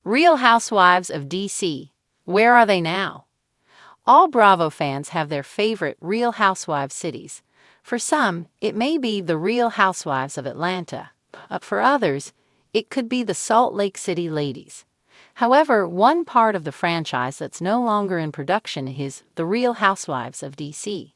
Real Housewives of DC. Where are they now? All Bravo fans have their favorite Real Housewives cities. For some, it may be the Real Housewives of Atlanta. For others, it could be the Salt Lake City ladies. However, one part of the franchise that's no longer in production is the Real Housewives of DC.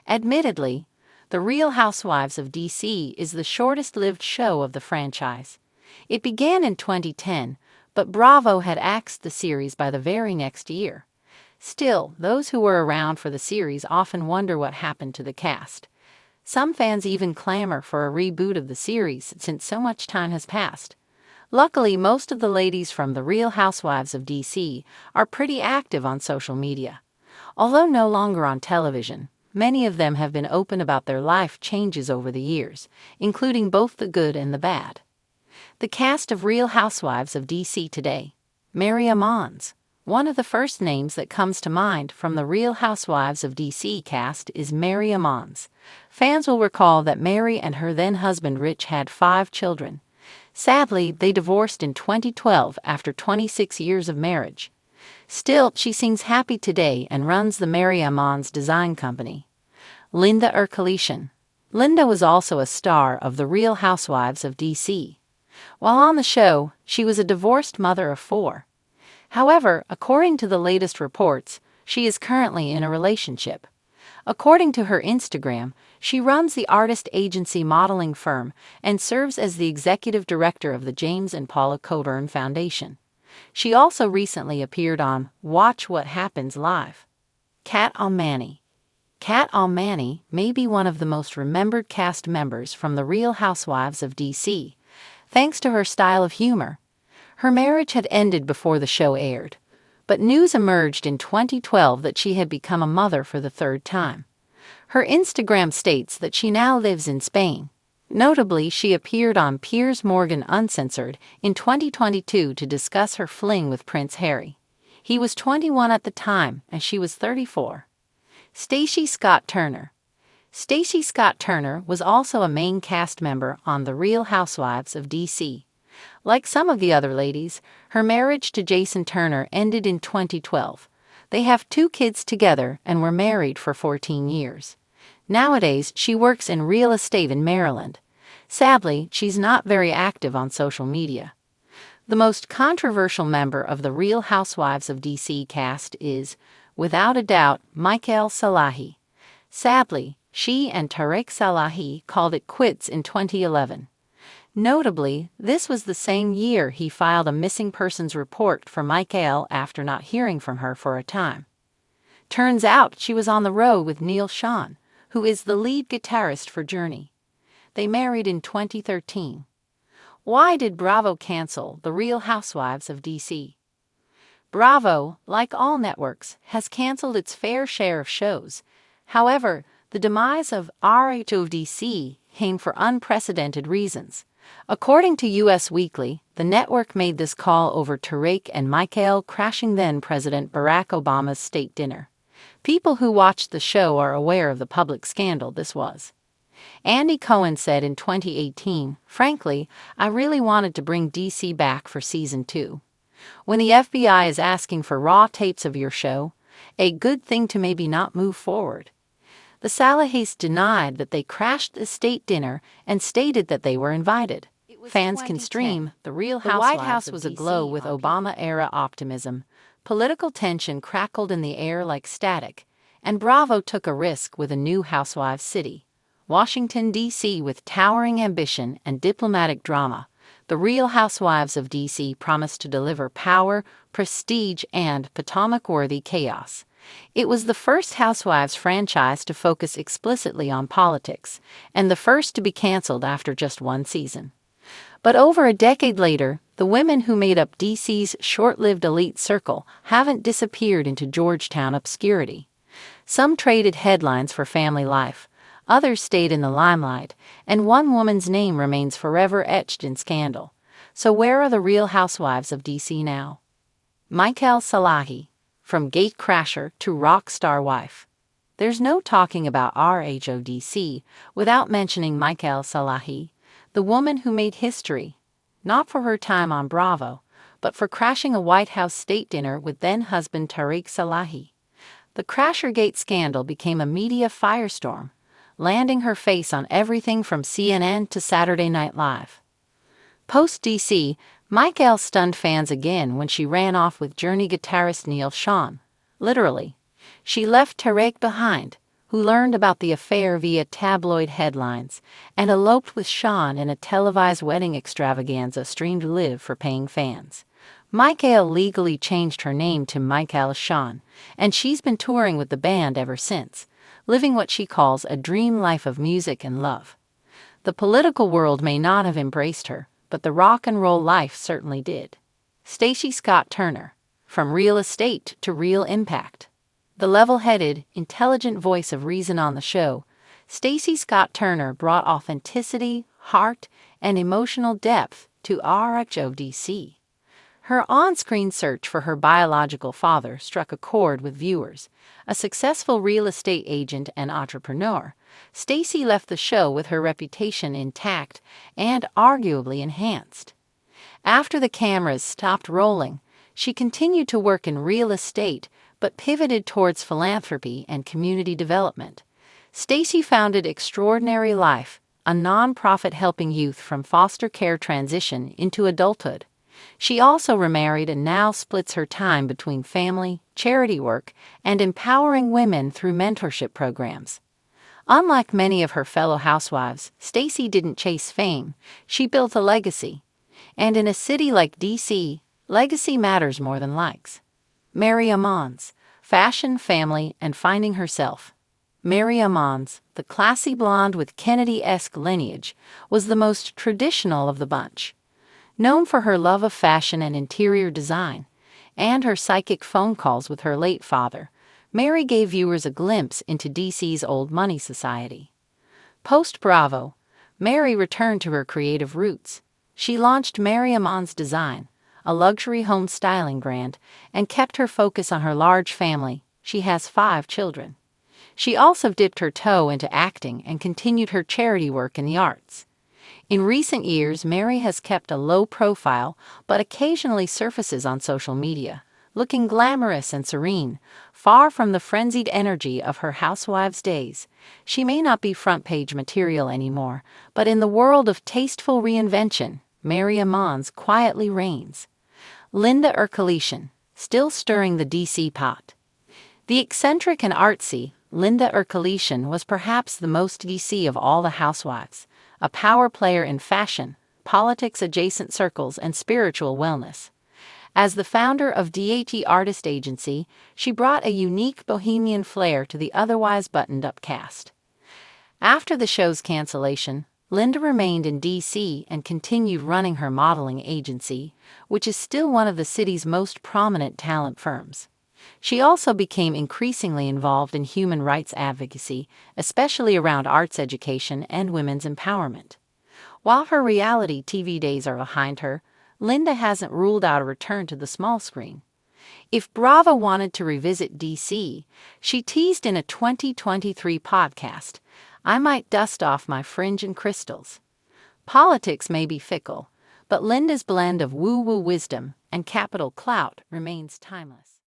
Admittedly, the Real Housewives of DC is the shortest-lived show of the franchise. It began in 2010, but Bravo had axed the series by the very next year. Still, those who were around for the series often wonder what happened to the cast. Some fans even clamor for a reboot of the series since so much time has passed. Luckily, most of the ladies from the Real Housewives of DC are pretty active on social media. Although no longer on television, many of them have been open about their life changes over the years, including both the good and the bad. The cast of Real Housewives of DC today. Mary Ammons. One of the first names that comes to mind from the Real Housewives of DC cast is Mary Ammons. Fans will recall that Mary and her then-husband Rich had 5 children. Sadly, they divorced in 2012 after 26 years of marriage. Still, she seems happy today and runs the Mary Ammons Design Company. Linda Erkelichen. Linda was also a star of the Real Housewives of DC. While on the show, she was a divorced mother of 4. However, according to the latest reports, she is currently in a relationship. According to her Instagram, she runs the artist agency modeling firm and serves as the executive director of the James and Paula Coburn Foundation. She also recently appeared on Watch What Happens Live. Kat Almany. Kat Almany may be one of the most remembered cast members from the Real Housewives of DC, thanks to her style of humor. Her marriage had ended before the show aired, but news emerged in 2012 that she had become a mother for the 3rd time. Her Instagram states that she now lives in Spain. Notably, she appeared on Piers Morgan Uncensored in 2022 to discuss her fling with Prince Harry. He was 21 at the time, and she was 34. Stacey Scott Turner. Stacey Scott Turner was also a main cast member on The Real Housewives of DC. Like some of the other ladies, her marriage to Jason Turner ended in 2012. They have 2 kids together and were married for 14 years. Nowadays, she works in real estate in Maryland. Sadly, she's not very active on social media. The most controversial member of the Real Housewives of DC cast is, without a doubt, Michael Salahi. Sadly, she and Tarek Salahi called it quits in 2011. Notably, this was the same year he filed a missing persons report for Michael after not hearing from her for a time. Turns out she was on the road with Neil Schon, who is the lead guitarist for Journey. They married in 2013. Why did Bravo cancel The Real Housewives of DC? Bravo, like all networks, has canceled its fair share of shows. However, the demise of RHODC came for unprecedented reasons. According to US Weekly, the network made this call over Tarek and Michael crashing then-President Barack Obama's state dinner. People who watched the show are aware of the public scandal this was. Andy Cohen said in 2018, "Frankly, I really wanted to bring DC back for season 2. When the FBI is asking for raw tapes of your show, a good thing to maybe not move forward." The Salahis denied that they crashed the state dinner and stated that they were invited. Fans can stream The Real Housewives. The White House was aglow with Obama-era optimism. Political tension crackled in the air like static, and Bravo took a risk with a new Housewives city. Washington, D.C. With towering ambition and diplomatic drama, The Real Housewives of D.C. promised to deliver power, prestige, and Potomac-worthy chaos. It was the first Housewives franchise to focus explicitly on politics, and the first to be canceled after just 1 season. But over a decade later, the women who made up DC's short-lived elite circle haven't disappeared into Georgetown obscurity. Some traded headlines for family life, others stayed in the limelight, and one woman's name remains forever etched in scandal. So where are the Real Housewives of DC now? Michael Salahi. From gatecrasher to rock star wife. There's no talking about RHODC without mentioning Michael Salahi, the woman who made history, not for her time on Bravo, but for crashing a White House state dinner with then-husband Tariq Salahi. The Crashergate scandal became a media firestorm, landing her face on everything from CNN to Saturday Night Live. Post-DC, Michael stunned fans again when she ran off with Journey guitarist Neil Schon. Literally, she left Tariq behind, who learned about the affair via tabloid headlines, and eloped with Schon in a televised wedding extravaganza streamed live for paying fans. Michael legally changed her name to Michael Schon, and she's been touring with the band ever since, living what she calls a dream life of music and love. The political world may not have embraced her, but the rock and roll life certainly did. Stacey Scott Turner, from real estate to real impact. The level-headed, intelligent voice of reason on the show, Stacey Scott Turner brought authenticity, heart, and emotional depth to RHODC. Her on-screen search for her biological father struck a chord with viewers. A successful real estate agent and entrepreneur, Stacey left the show with her reputation intact and arguably enhanced. After the cameras stopped rolling, she continued to work in real estate but pivoted towards philanthropy and community development. Stacey founded Extraordinary Life, a nonprofit helping youth from foster care transition into adulthood. She also remarried and now splits her time between family, charity work, and empowering women through mentorship programs. Unlike many of her fellow housewives, Stacey didn't chase fame, she built a legacy. And in a city like DC, legacy matters more than likes. Mary Ammons, fashion, family, and finding herself. Mary Ammons, the classy blonde with Kennedy-esque lineage, was the most traditional of the bunch. Known for her love of fashion and interior design, and her psychic phone calls with her late father, Mary gave viewers a glimpse into DC's old money society. Post-Bravo, Mary returned to her creative roots. She launched Mary Ammons Design, a luxury home styling brand, and kept her focus on her large family. She has 5 children. She also dipped her toe into acting and continued her charity work in the arts. In recent years, Mary has kept a low profile but occasionally surfaces on social media, looking glamorous and serene, far from the frenzied energy of her Housewives days. She may not be front-page material anymore, but in the world of tasteful reinvention, Mary Ammons quietly reigns. Linda Erkelian, still stirring the DC pot. The eccentric and artsy Linda Erkelian was perhaps the most DC of all the housewives, a power player in fashion, politics-adjacent circles, and spiritual wellness. As the founder of DAT Artist Agency, she brought a unique bohemian flair to the otherwise buttoned-up cast. After the show's cancellation, Linda remained in DC and continued running her modeling agency, which is still one of the city's most prominent talent firms. She also became increasingly involved in human rights advocacy, especially around arts education and women's empowerment. While her reality TV days are behind her, Linda hasn't ruled out a return to the small screen. If Bravo wanted to revisit DC, she teased in a 2023 podcast, "I might dust off my fringe and crystals." Politics may be fickle, but Linda's blend of woo-woo wisdom and capital clout remains timeless.